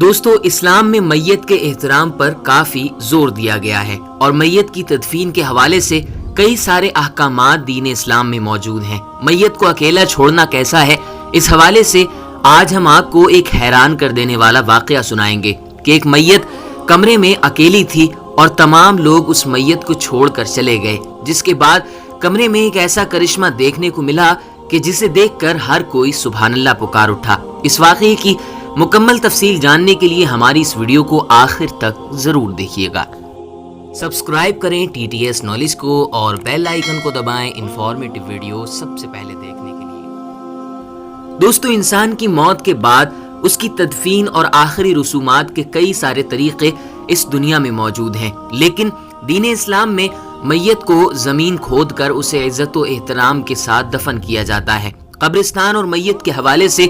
دوستو اسلام میں میت کے احترام پر کافی زور دیا گیا ہے اور میت کی تدفین کے حوالے سے کئی سارے احکامات دین اسلام میں موجود ہیں۔ میت کو اکیلا چھوڑنا کیسا ہے، اس حوالے سے آج ہم آپ کو ایک حیران کر دینے والا واقعہ سنائیں گے کہ ایک میت کمرے میں اکیلی تھی اور تمام لوگ اس میت کو چھوڑ کر چلے گئے، جس کے بعد کمرے میں ایک ایسا کرشمہ دیکھنے کو ملا کہ جسے دیکھ کر ہر کوئی سبحان اللہ پکار اٹھا۔ اس واقعے کی مکمل تفصیل جاننے کے لیے ہماری اس ویڈیو کو آخر تک ضرور دیکھیے گا۔ سبسکرائب کریں ٹی ٹی ایس نالج کو اور بیل آئیکن کو دبائیں انفارمیٹیو ویڈیو سب سے پہلے دیکھنے کے لیے۔ دوستو انسان کی موت کے بعد اس کی تدفین اور آخری رسومات کے کئی سارے طریقے اس دنیا میں موجود ہیں، لیکن دین اسلام میں میت کو زمین کھود کر اسے عزت و احترام کے ساتھ دفن کیا جاتا ہے۔ قبرستان اور میت کے حوالے سے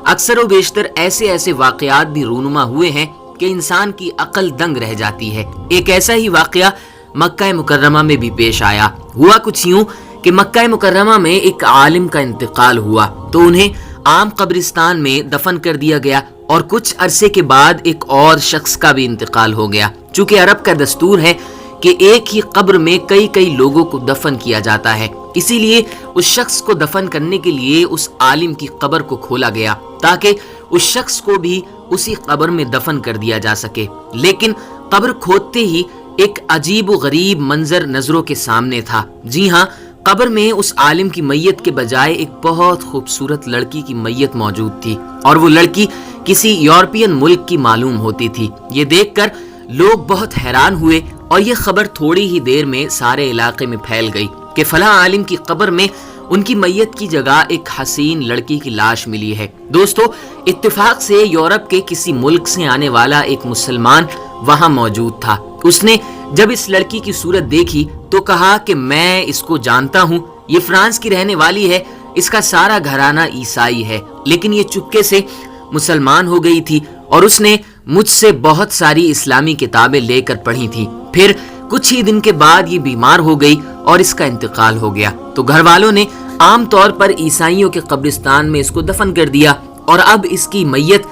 اکثر و بیشتر ایسے واقعات بھی رونما ہوئے ہیں کہ انسان کی عقل دنگ رہ جاتی ہے۔ ایک ایسا ہی واقعہ مکہ مکرمہ میں بھی پیش آیا۔ ہوا کچھ یوں کہ مکہ مکرمہ میں ایک عالم کا انتقال ہوا تو انہیں عام قبرستان میں دفن کر دیا گیا اور کچھ عرصے کے بعد ایک اور شخص کا بھی انتقال ہو گیا۔ چونکہ عرب کا دستور ہے کہ ایک ہی قبر میں کئی لوگوں کو دفن کیا جاتا ہے، اسی لیے اس شخص کو دفن کرنے کے لیے اس عالم کی قبر کو کھولا گیا تاکہ اس شخص کو بھی اسی قبر میں دفن کر دیا جا سکے۔ لیکن قبر کھودتے ہی ایک عجیب و غریب منظر نظروں کے سامنے تھا۔ جی ہاں، قبر میں اس عالم کی میت کے بجائے ایک بہت خوبصورت لڑکی کی میت موجود تھی اور وہ لڑکی کسی یورپین ملک کی معلوم ہوتی تھی۔ یہ دیکھ کر لوگ بہت حیران ہوئے اور یہ خبر تھوڑی ہی دیر میں سارے علاقے میں پھیل گئی کہ فلاں عالم کی قبر میں ان کی میت کی جگہ ایک حسین لڑکی کی لاش ملی ہے۔ دوستو اتفاق سے یورپ کے کسی ملک سے آنے والا ایک مسلمان وہاں موجود تھا۔ اس نے جب اس لڑکی کی صورت دیکھی تو کہا کہ میں اس کو جانتا ہوں، یہ فرانس کی رہنے والی ہے، اس کا سارا گھرانہ عیسائی ہے، لیکن یہ چپکے سے مسلمان ہو گئی تھی اور اس نے مجھ سے بہت ساری اسلامی کتابیں لے کر پڑھی تھی۔ پھر کچھ ہی دن کے بعد یہ بیمار ہو گئی اور اس کا انتقال ہو گیا تو گھر والوں نے عام طور پر عیسائیوں کے قبرستان میں اس کو دفن کر دیا اور اب اس کی میت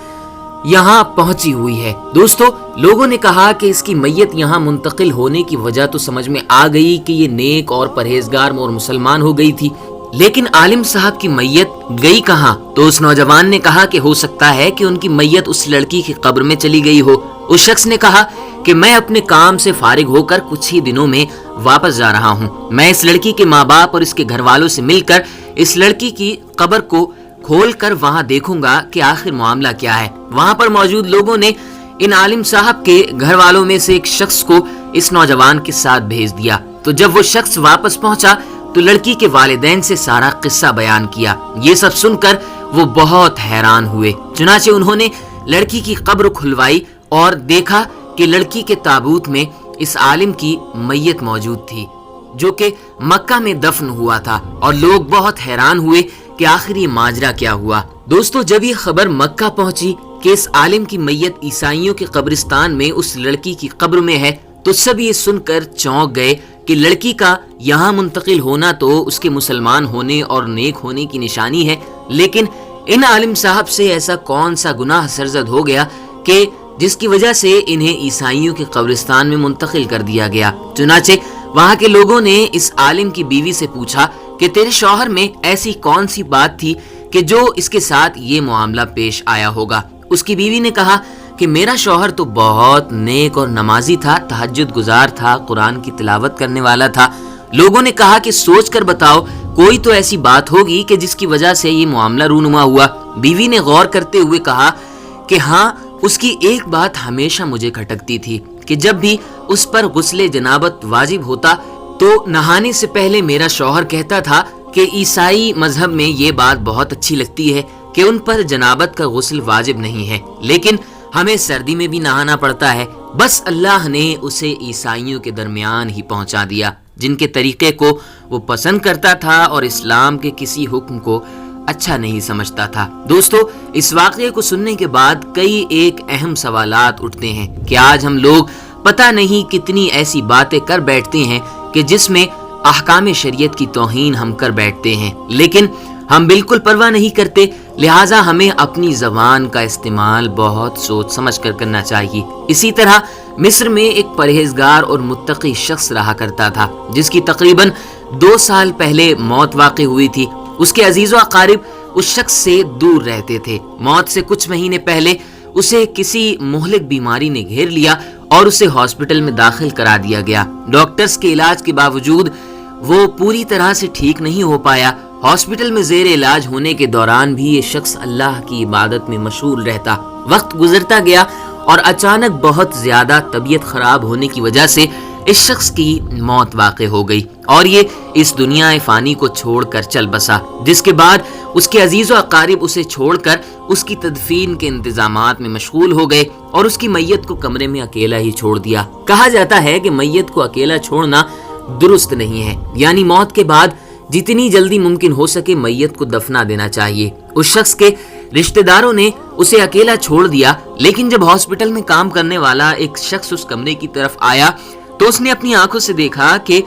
یہاں پہنچی ہوئی ہے۔ دوستو لوگوں نے کہا کہ اس کی میت یہاں منتقل ہونے کی وجہ تو سمجھ میں آ گئی کہ یہ نیک اور پرہیزگار اور مسلمان ہو گئی تھی، لیکن عالم صاحب کی میت گئی کہاں؟ تو اس نوجوان نے کہا کہ ہو سکتا ہے کہ ان کی میت اس لڑکی کی قبر میں چلی گئی ہو۔ اس شخص نے کہا کہ میں اپنے کام سے فارغ ہو کر کچھ ہی دنوں میں واپس جا رہا ہوں، میں اس لڑکی کے ماں باپ اور اس کے گھر والوں سے مل کر اس لڑکی کی قبر کو کھول کر وہاں دیکھوں گا کہ آخر معاملہ کیا ہے۔ وہاں پر موجود لوگوں نے ان عالم صاحب کے گھر والوں میں سے ایک شخص کو اس نوجوان کے ساتھ بھیج دیا تو جب وہ شخص واپس پہنچا تو لڑکی کے والدین سے سارا قصہ بیان کیا۔ یہ سب سن کر وہ بہت حیران ہوئے، چنانچہ انہوں نے لڑکی کی قبر کھلوائی اور دیکھا کہ لڑکی کے تابوت میں اس عالم کی میت موجود تھی جو کہ مکہ میں دفن ہوا تھا، اور لوگ بہت حیران ہوئے کہ آخر یہ ماجرا کیا ہوا۔ دوستو جب یہ خبر مکہ پہنچی کہ اس عالم کی میت عیسائیوں کے قبرستان میں اس لڑکی کی قبر میں ہے تو سب یہ سن کر چونک گئے کہ لڑکی کا یہاں منتقل ہونا تو اس کے مسلمان ہونے اور نیک ہونے کی نشانی ہے، لیکن ان عالم صاحب سے ایسا کون سا گناہ سرزد ہو گیا کہ جس کی وجہ سے انہیں عیسائیوں کے قبرستان میں منتقل کر دیا گیا۔ چنانچہ وہاں کے لوگوں نے اس عالم کی بیوی سے پوچھا کہ تیرے شوہر میں ایسی کون سی بات تھی کہ جو اس کے ساتھ یہ معاملہ پیش آیا ہوگا؟ اس کی بیوی نے کہا کہ میرا شوہر تو بہت نیک اور نمازی تھا، تہجد گزار تھا، قرآن کی تلاوت کرنے والا تھا۔ لوگوں نے کہا کہ سوچ کر بتاؤ، کوئی تو ایسی بات ہوگی کہ جس کی وجہ سے یہ معاملہ رونما ہوا۔ بیوی نے غور کرتے ہوئے کہا کہ ہاں، اس کی ایک بات ہمیشہ مجھے کھٹکتی تھی کہ جب بھی اس پر غسل جنابت واجب ہوتا تو نہانے سے پہلے میرا شوہر کہتا تھا کہ عیسائی مذہب میں یہ بات بہت اچھی لگتی ہے کہ ان پر جنابت کا غسل واجب نہیں ہے، لیکن ہمیں سردی میں بھی نہانا پڑتا ہے۔ بس اللہ نے اسے عیسائیوں کے درمیان ہی پہنچا دیا جن کے طریقے کو وہ پسند کرتا تھا اور اسلام کے کسی حکم کو اچھا نہیں سمجھتا تھا۔ دوستو اس واقعے کو سننے کے بعد کئی ایک اہم سوالات اٹھتے ہیں کہ آج ہم لوگ پتہ نہیں کتنی ایسی باتیں کر بیٹھتے ہیں کہ جس میں احکام شریعت کی توہین ہم کر بیٹھتے ہیں، لیکن ہم بالکل پرواہ نہیں کرتے، لہٰذا ہمیں اپنی زبان کا استعمال بہت سوچ سمجھ کر کرنا چاہیے۔ اسی طرح مصر میں ایک پرہیزگار اور متقی شخص رہا کرتا تھا جس کی تقریباً 2 سال پہلے موت واقع ہوئی تھی۔ اس کے عزیز و اقارب اس شخص سے دور رہتے تھے۔ موت سے کچھ مہینے پہلے اسے کسی مہلک بیماری نے گھیر لیا اور اسے ہاسپٹل میں داخل کرا دیا گیا۔ ڈاکٹرز کے علاج کے باوجود وہ پوری طرح سے ٹھیک نہیں ہو پایا۔ ہاسپٹل میں زیر علاج ہونے کے دوران بھی یہ شخص اللہ کی عبادت میں مشغول رہتا۔ وقت گزرتا گیا اور اچانک بہت زیادہ طبیعت خراب ہونے کی وجہ سے اس شخص کی موت واقع ہو گئی اور یہ اس دنیا فانی کو چھوڑ کر چل بسا، جس کے بعد اس کے عزیز و اقارب اسے چھوڑ کر اس کی تدفین کے انتظامات میں مشغول ہو گئے اور اس کی میت کو کمرے میں اکیلا ہی چھوڑ دیا۔ کہا جاتا ہے کہ میت کو اکیلا چھوڑنا درست نہیں ہے، یعنی موت کے بعد جتنی جلدی ممکن ہو سکے میت کو دفنا دینا چاہیے۔ اس شخص کے رشتہ داروں نے اسے اکیلا چھوڑ دیا، لیکن جب ہاسپٹل میں کام کرنے والا ایک شخص اس کمرے کی طرف آیا تو اس نے اپنی آنکھوں سے دیکھا کہ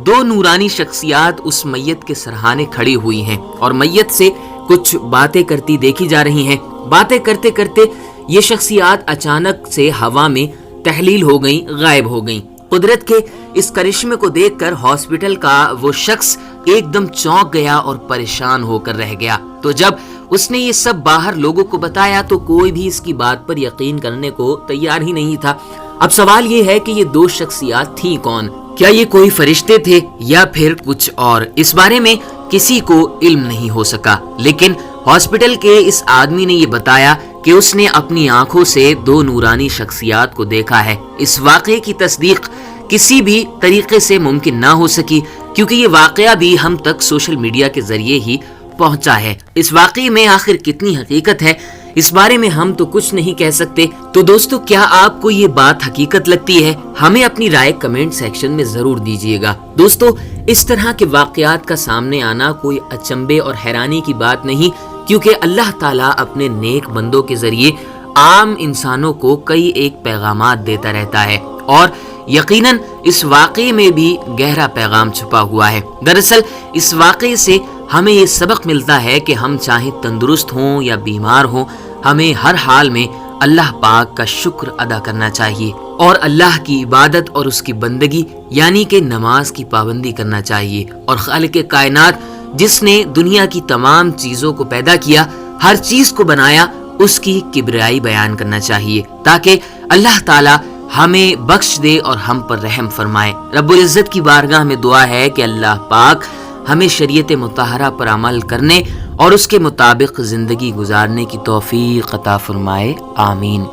2 نورانی شخصیات اس میت کے سرہانے کھڑی ہوئی ہیں اور میت سے کچھ باتیں کرتی دیکھی جا رہی ہیں۔ باتیں کرتے کرتے یہ شخصیات اچانک سے ہوا میں تحلیل ہو گئیں، غائب ہو گئیں۔ قدرت کے اس کرشمے کو دیکھ کر ہاسپٹل کا وہ شخص ایک دم چونک گیا اور پریشان ہو کر رہ گیا۔ تو جب اس نے یہ سب باہر لوگوں کو بتایا تو کوئی بھی اس کی بات پر یقین کرنے کو تیار ہی نہیں تھا۔ اب سوال یہ ہے کہ یہ 2 شخصیات تھیں کون؟ کیا یہ کوئی فرشتے تھے یا پھر کچھ اور؟ اس بارے میں کسی کو علم نہیں ہو سکا، لیکن ہاسپٹل کے اس آدمی نے یہ بتایا کہ اس نے اپنی آنکھوں سے 2 نورانی شخصیات کو دیکھا ہے۔ اس واقعے کی تصدیق کسی بھی طریقے سے ممکن نہ ہو سکی کیونکہ یہ واقعہ بھی ہم تک سوشل میڈیا کے ذریعے ہی پہنچا ہے۔ اس واقعے میں آخر کتنی حقیقت ہے اس بارے میں ہم تو کچھ نہیں کہہ سکتے۔ تو دوستو، کیا آپ کو یہ بات حقیقت لگتی ہے؟ ہمیں اپنی رائے کمنٹ سیکشن میں ضرور دیجیے گا۔ دوستو، اس طرح کے واقعات کا سامنے آنا کوئی اچنبے اور حیرانی کی بات نہیں، کیونکہ اللہ تعالیٰ اپنے نیک بندوں کے ذریعے عام انسانوں کو کئی ایک پیغامات دیتا رہتا ہے اور یقیناً اس واقعے میں بھی گہرا پیغام چھپا ہوا ہے۔ دراصل اس واقعے سے ہمیں یہ سبق ملتا ہے کہ ہم چاہے تندرست ہوں یا بیمار ہوں، ہمیں ہر حال میں اللہ پاک کا شکر ادا کرنا چاہیے اور اللہ کی عبادت اور اس کی بندگی یعنی کہ نماز کی پابندی کرنا چاہیے، اور خالق کائنات جس نے دنیا کی تمام چیزوں کو پیدا کیا، ہر چیز کو بنایا، اس کی کبریائی بیان کرنا چاہیے تاکہ اللہ تعالی ہمیں بخش دے اور ہم پر رحم فرمائے۔ رب العزت کی بارگاہ میں دعا ہے کہ اللہ پاک ہمیں شریعت مطہرہ پر عمل کرنے اور اس کے مطابق زندگی گزارنے کی توفیق عطا فرمائے، آمین۔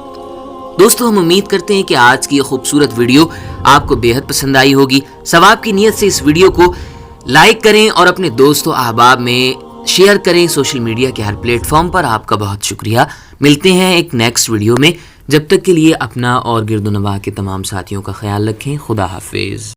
دوستو، ہم امید کرتے ہیں کہ آج کی یہ خوبصورت ویڈیو آپ کو بے حد پسند آئی ہوگی۔ ثواب کی نیت سے اس ویڈیو کو لائک کریں اور اپنے دوست و احباب میں شیئر کریں سوشل میڈیا کے ہر پلیٹ فارم پر۔ آپ کا بہت شکریہ۔ ملتے ہیں ایک نیکسٹ ویڈیو میں، جب تک کے لیے اپنا اور گرد و نواح کے تمام ساتھیوں کا خیال رکھیں۔ خدا حافظ۔